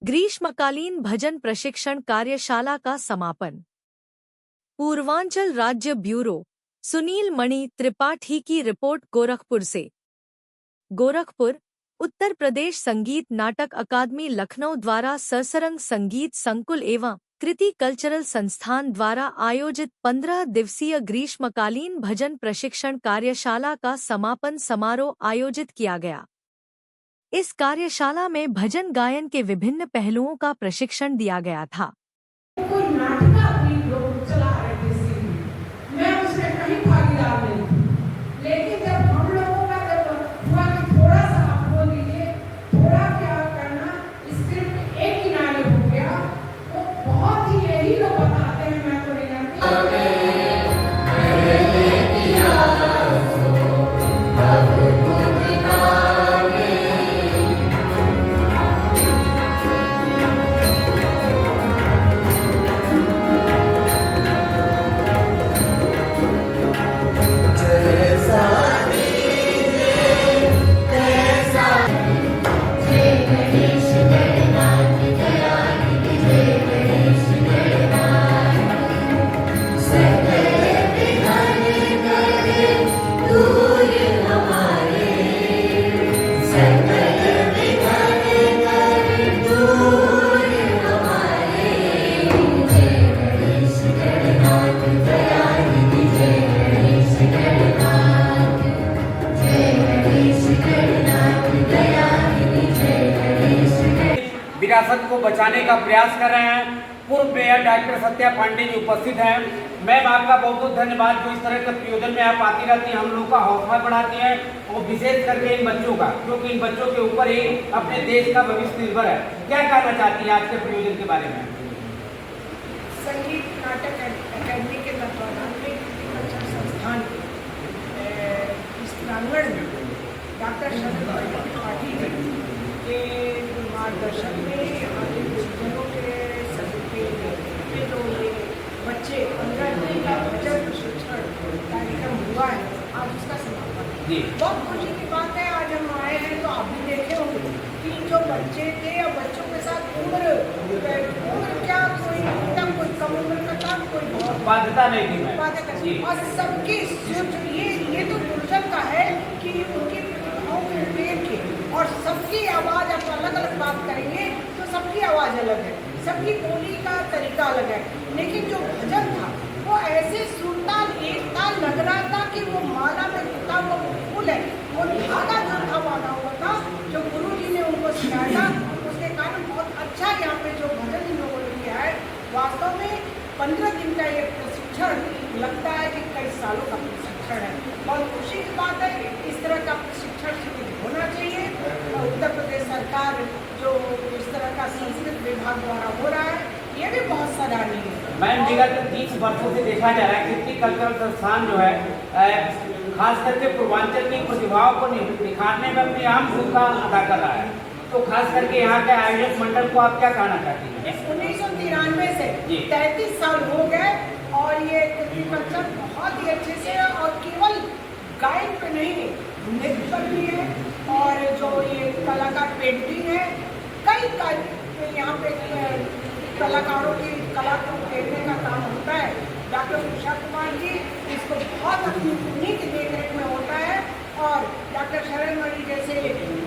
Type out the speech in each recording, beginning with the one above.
ग्रीष्मकालीन भजन प्रशिक्षण कार्यशाला का समापन। पूर्वांचल राज्य ब्यूरो सुनील मणि त्रिपाठी की रिपोर्ट गोरखपुर से। गोरखपुर, उत्तर प्रदेश संगीत नाटक अकादमी लखनऊ द्वारा सरसरंग संगीत संकुल एवं कृति कल्चरल संस्थान द्वारा आयोजित 15 दिवसीय ग्रीष्मकालीन भजन प्रशिक्षण कार्यशाला का समापन समारोह आयोजित किया गया। इस कार्यशाला में भजन गायन के विभिन्न पहलुओं का प्रशिक्षण दिया गया था। कोई नाटक अपनी लोग चला रहे थे, मैं उसमें कहीं भागीदार नहीं थी। लेकिन जब हम लोगों का जब हुआ कि थोड़ा सा आप बोल दीजिए, थोड़ा क्या करना, स्क्रिप्ट एक किनारे हो गया, वो बहुत ही यही लोग बताते हैं, मैं तो नहीं जानती। विरासत को बचाने का प्रयास कर रहे हैं। पूर्व मेयर डॉक्टर सत्या पांडे जी उपस्थित हैं। मैम, आपका बहुत बहुत धन्यवाद जो इस तरह के प्रयोजन में आप आती रहती हैं, हम लोग का हौसला बढ़ाती हैं, और विशेष करके इन बच्चों का, क्योंकि इन बच्चों के ऊपर ही अपने देश का भविष्य निर्भर है। क्या कहना चाहती हैं आज के प्रयोजन के बारे में? संगीत नाटक अकादमी के तत्वाधान में कल्चर संस्थान इस प्रांगण में डॉक्टर सत्या पांडे जी के मार्गदर्शन में आगे बुजुर्गों के सभी के जो ये बच्चे 15 दिन का भजन प्रशिक्षण कार्यक्रम हुआ है, आज उसका समापन है। बहुत खुशी की बात है, आज हम आए हैं तो आप भी देखे होंगे कि जो बच्चे थे या बच्चों के साथ उम्र क्या, कोई एकदम कोई कम उम्र का था, कोई बहुत बाध्यता नहीं थी, बाध्यता, और सबकी ये तो दुर्जन का है कि उनकी प्रतिभाओं को देख के, और सबकी आवाज़ आप अलग अलग बात करेंगे तो सबकी आवाज़ अलग है, सबकी बोली का तरीका अलग है, लेकिन जो भजन था वो ऐसे सुरताल एक ताल लग रहा था कि वो माला में टूटा हुआ फूल है, वो धागा जो था बांधा हुआ था, जो गुरु जी ने उनको सिखाया, उसके कारण बहुत अच्छा यहाँ पे जो भजन इन लोगों ने किया है। वास्तव में 15 दिन का ये प्रशिक्षण लगता है कि कई सालों का प्रशिक्षण है। बहुत खुशी की बात है, इस तरह का प्रशिक्षण होना चाहिए। उत्तर प्रदेश सरकार जो इस तरह का संस्कृत विभाग द्वारा हो रहा है, ये भी बहुत सराहनीय है। मैम, विगत 30 वर्षों से देखा जा रहा है कृति कल्चरल संस्थान जो है खास करके पूर्वांचल की प्रतिभाओं को निखारने में अपनी अहम भूमिका अदा कर रहा है। तो खास करके यहाँ के आयोजक मंडल को आप क्या कहना चाहती हैं? 1993 से 33 साल हो गए और ये कृति कल्चर बहुत ही अच्छे से, और केवल गायन पे नहीं, नृत्य पर भी है, और जो ये कलाकार पेंटिंग है, कई यहाँ पे कलाकारों की कला को देखने का काम होता है। डॉक्टर उषा कुमार जी इसको बहुत अपनी उन्हीं की देखरेख में होता है, और डॉक्टर शरण मणि जैसे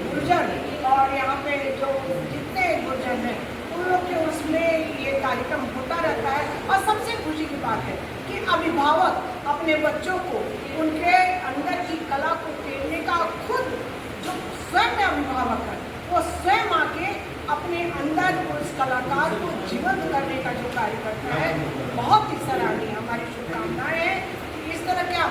गुर्जर और यहाँ पे जो जितने गुर्जर हैं उन लोग के उसमें ये कार्यक्रम होता रहता है। और सबसे खुशी की बात है कि अभिभावक अपने बच्चों को उनके अंदर की कला को टेरने का, खुद जो स्वयं अभिभावक है वो स्वयं आके अपने अंदर उस कलाकार को जीवंत करने का जो कार्य करता है, बहुत ही सराहनीय। हमारी शुभकामनाएं हैं कि इस तरह का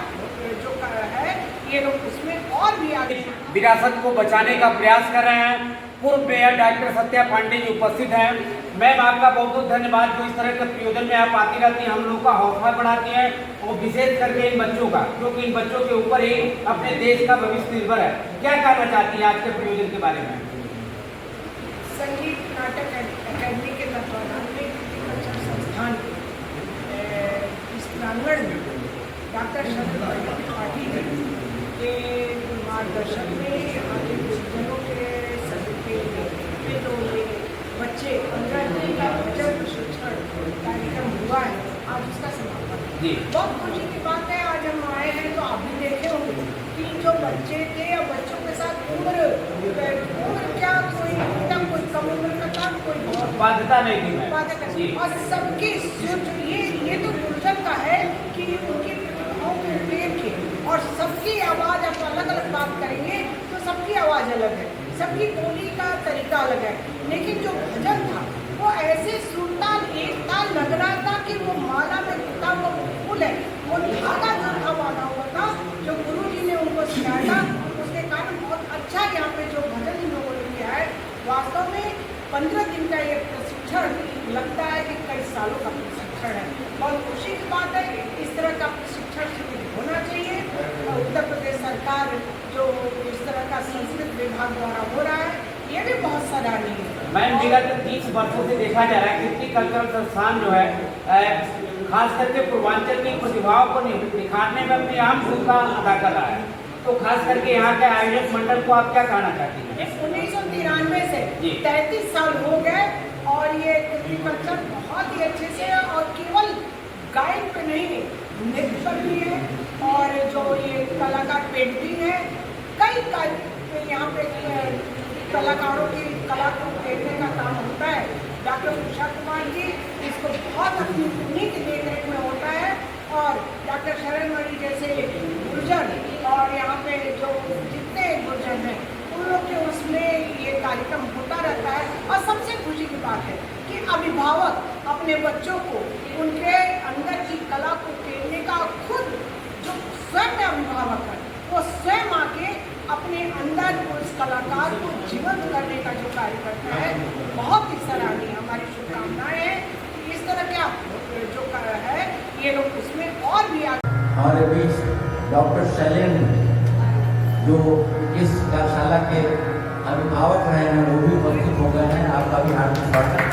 जो है ये लोग उसमें और भी आगे विरासत को बचाने का प्रयास कर रहे हैं। पूर्व मेयर डॉक्टर सत्या पांडे जी उपस्थित हैं। मैम, आपका बहुत बहुत धन्यवाद जो इस तरह के प्रयोजन में आप आती रहती हैं, हम लोग का हौसला बढ़ाती हैं, और विशेष करके इन बच्चों का, क्योंकि इन बच्चों के ऊपर ही अपने देश का भविष्य निर्भर है। क्या कहना चाहती हैं आज के प्रयोजन के बारे में? संगीत नाटक अकादमी के तत्वाधान में कल्चर संस्थान इस प्रांगण में डॉक्टर सत्या पांडे जी के मार्गदर्शन में आगे बुजुर्गों के सभी के जो ये बच्चे जी। बहुत खुशी की बात है, आज हम आए हैं तो आप भी देखे होंगे कि जो बच्चे थे या बच्चों के साथ उम्र क्या, कोई कम उम्र का था, कोई बहुत बाध्यता नहीं थी मैं। बात जी। और सबकी ये तो गुर्जर का है कि उनकी प्रतिभाओं को देख के और सबकी आवाज़, आप अलग अलग बात करेंगे तो सबकी आवाज़ अलग है, सबकी बोली का तरीका अलग है, लेकिन जो भजन था वो ऐसे सुरताल एक ताल लग रहा था कि वो माला में गुथा हुआ फूल है, वो धागा जो था बांधा हुआ था, जो गुरु जी ने उनको सिखाया, उसके कारण बहुत अच्छा यहाँ पे जो भजन इन लोगों ने किया है। वास्तव में 15 दिन का ये प्रशिक्षण लगता है कि कई सालों का प्रशिक्षण है। बहुत खुशी की बात है, इस तरह का प्रशिक्षण शिविर होना चाहिए। उत्तर प्रदेश सरकार जो इस तरह का संस्कृत विभाग द्वारा हो रहा है, ये भी बहुत सराहनीय है। मैम, विगत 30 वर्षों से देखा जा रहा है कृति कल्चरल संस्थान जो है खास करके पूर्वांचल की प्रतिभाओं को निखारने में अपनी अहम भूमिका अदा कर रहा है, तो खास करके यहाँ के आयोजक मंडल को आप क्या कहना चाहती हैं? 1993 से 33 साल हो गए और ये कृति कल्चर बहुत ही अच्छे से, और केवल गायन पे नहीं, नृत्य पर भी है, और जो ये कलाकार पेंटिंग है, कई यहाँ पे कलाकारों की कला को देखने का काम होता है। डॉक्टर उषा कुमार जी इसको बहुत अपनी उन्हीं की देखरेख में होता है, और डॉक्टर शरण मणि जैसे गुर्जर और यहाँ पे जो जितने गुर्जर हैं उन लोग के उसमें ये कार्यक्रम होता रहता है। और सबसे खुशी की बात है कि अभिभावक अपने बच्चों को उनके अंदर की कला को टेरने का, खुद जो स्वयं अभिभावक है वो स्वयं आके अपने अंदर उस कलाकार को जीवंत करने का जो कार्य करता है, बहुत ही सराहनीय। हमारी शुभकामनाएं हैं कि इस तरह के जो है ये लोग उसमें और भी आगे। हमारे बीच डॉक्टर शैलेंद्र जो इस कार्यशाला के अभिभावक रहे हैं वो भी उपस्थित हो गए हैं। आपका भी हार्दिक स्वागत।